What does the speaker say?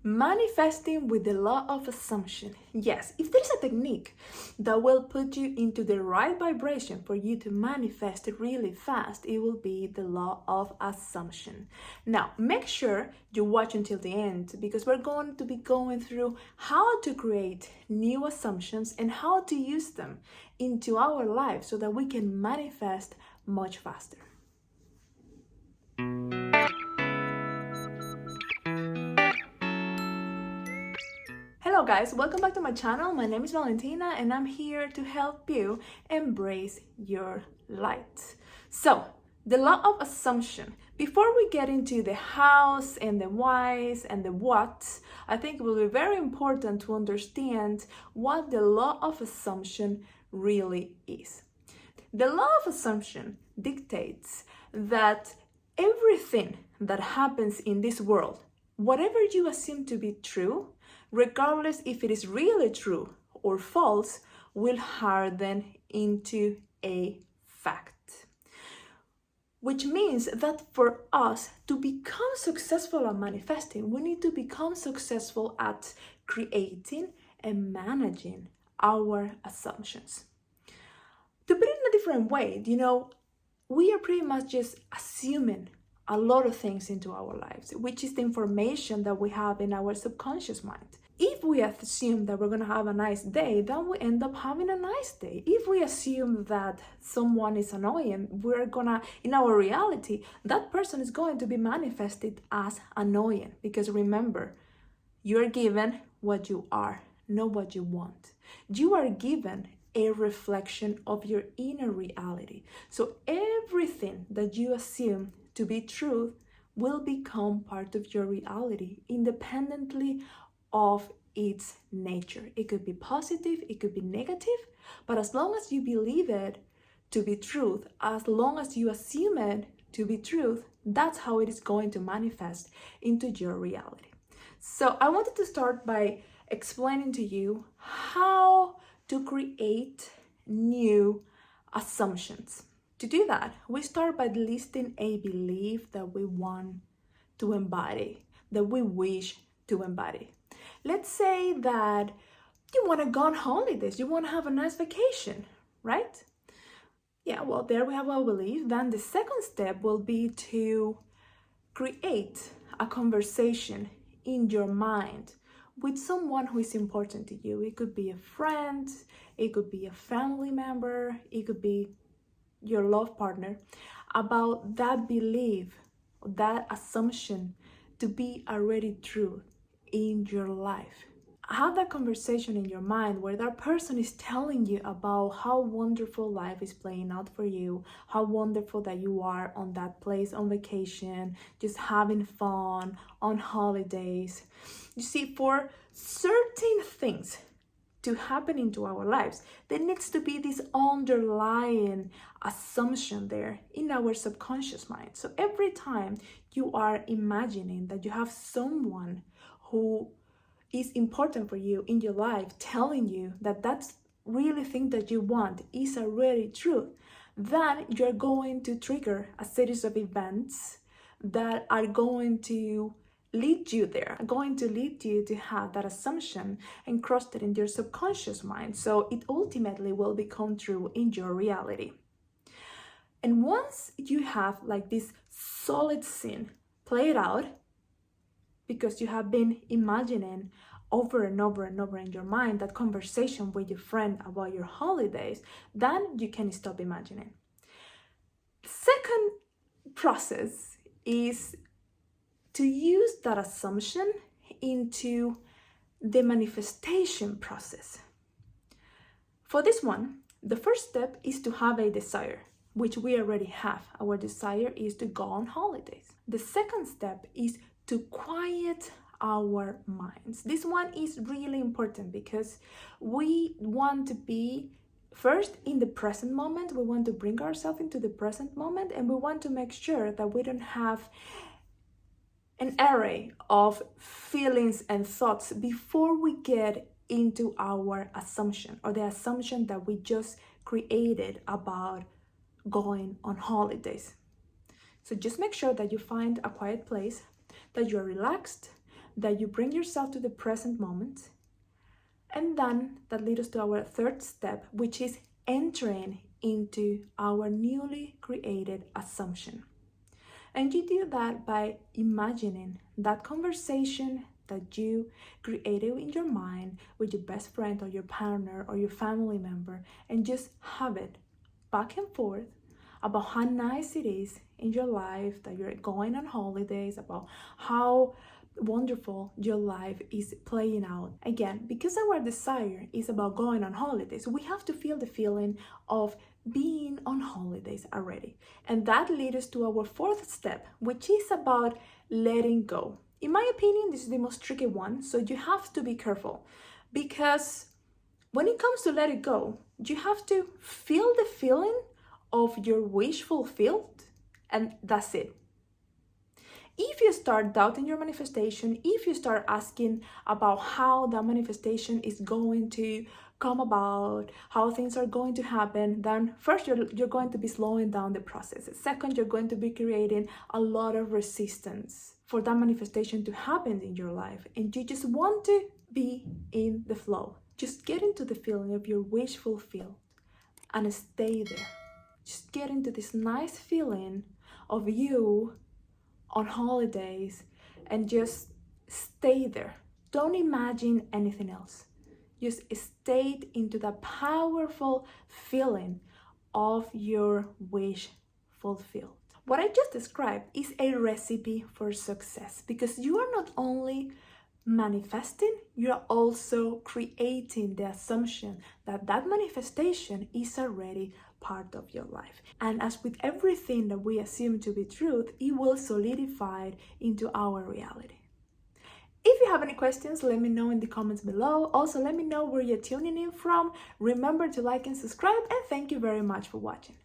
Manifesting with the law of assumption. Yes, if there's a technique that will put you into the right vibration for you to manifest really fast, it will be the law of assumption. Now, make sure you watch until the end because we're going to be going through how to create new assumptions and how to use them into our life so that we can manifest much faster. Hello guys, welcome back to my channel. My name is Valentina and I'm here to help you embrace your light. So, the law of assumption. Before we get into the hows and the whys and the whats, I think it will be very important to understand what the law of assumption really is. The law of assumption dictates that everything that happens in this world, whatever you assume to be true, regardless if it is really true or false, will harden into a fact. Which means that for us to become successful at manifesting, we need to become successful at creating and managing our assumptions. To put it in a different way, we are pretty much just assuming a lot of things into our lives, which is the information that we have in our subconscious mind. If we assume that we're going to have a nice day, then we end up having a nice day. If we assume that someone is annoying, in our reality, that person is going to be manifested as annoying. Because remember, you're given what you are, not what you want. You are given a reflection of your inner reality. So everything that you assume to be truth will become part of your reality independently of its nature. It could be positive, it could be negative, but as long as you believe it to be truth, as long as you assume it to be truth, that's how it is going to manifest into your reality. So I wanted to start by explaining to you how to create new assumptions. To do that, we start by listing a belief that we want to embody, that we wish to embody. Let's say that you want to go on holidays, you want to have a nice vacation, right? Yeah, well, there we have our belief. Then the second step will be to create a conversation in your mind with someone who is important to you. It could be a friend, it could be a family member, it could be your love partner, about that belief, that assumption to be already true in your life. Have that conversation in your mind where that person is telling you about how wonderful life is playing out for you, how wonderful that you are on that place on vacation, just having fun on holidays. You see, for certain things to happen into our lives, there needs to be this underlying assumption there in our subconscious mind. So every time you are imagining that you have someone who is important for you in your life telling you that that's really thing that you want is already true, then you're going to trigger a series of events that are going to lead you there, going to lead you to have that assumption encrusted in your subconscious mind. So it ultimately will become true in your reality. And once you have like this solid scene played out, because you have been imagining over and over and over in your mind that conversation with your friend about your holidays, then you can stop imagining. The second process is to use that assumption into the manifestation process. For this one, the first step is to have a desire, which we already have. Our desire is to go on holidays. The second step is to quiet our minds. This one is really important because we want to be first in the present moment. We want to bring ourselves into the present moment, and we want to make sure that we don't have an array of feelings and thoughts before we get into our assumption or the assumption that we just created about going on holidays. So just make sure that you find a quiet place, that you're relaxed, that you bring yourself to the present moment. And then that leads us to our third step, which is entering into our newly created assumption. And you do that by imagining that conversation that you created in your mind with your best friend or your partner or your family member, and just have it back and forth about how nice it is in your life, that you're going on holidays, about how wonderful your life is playing out. Again, because our desire is about going on holidays, we have to feel the feeling of being on holidays already. And that leads us to our fourth step, which is about letting go. In my opinion, this is the most tricky one, so you have to be careful, because when it comes to let it go, you have to feel the feeling of your wish fulfilled, and that's it. If you start doubting your manifestation, if you start asking about how that manifestation is going to come about, how things are going to happen, then first you're going to be slowing down the process. Second, you're going to be creating a lot of resistance for that manifestation to happen in your life. And you just want to be in the flow. Just get into the feeling of your wish fulfilled and stay there. Just get into this nice feeling of you on holidays and just stay there. Don't imagine anything else. Just stay into that powerful feeling of your wish fulfilled. What I just described is a recipe for success, because you are not only manifesting, you are also creating the assumption that that manifestation is already part of your life. And as with everything that we assume to be truth, it will solidify into our reality. If you have any questions, let me know in the comments below. Also, let me know where you're tuning in from. Remember to like and subscribe, and thank you very much for watching.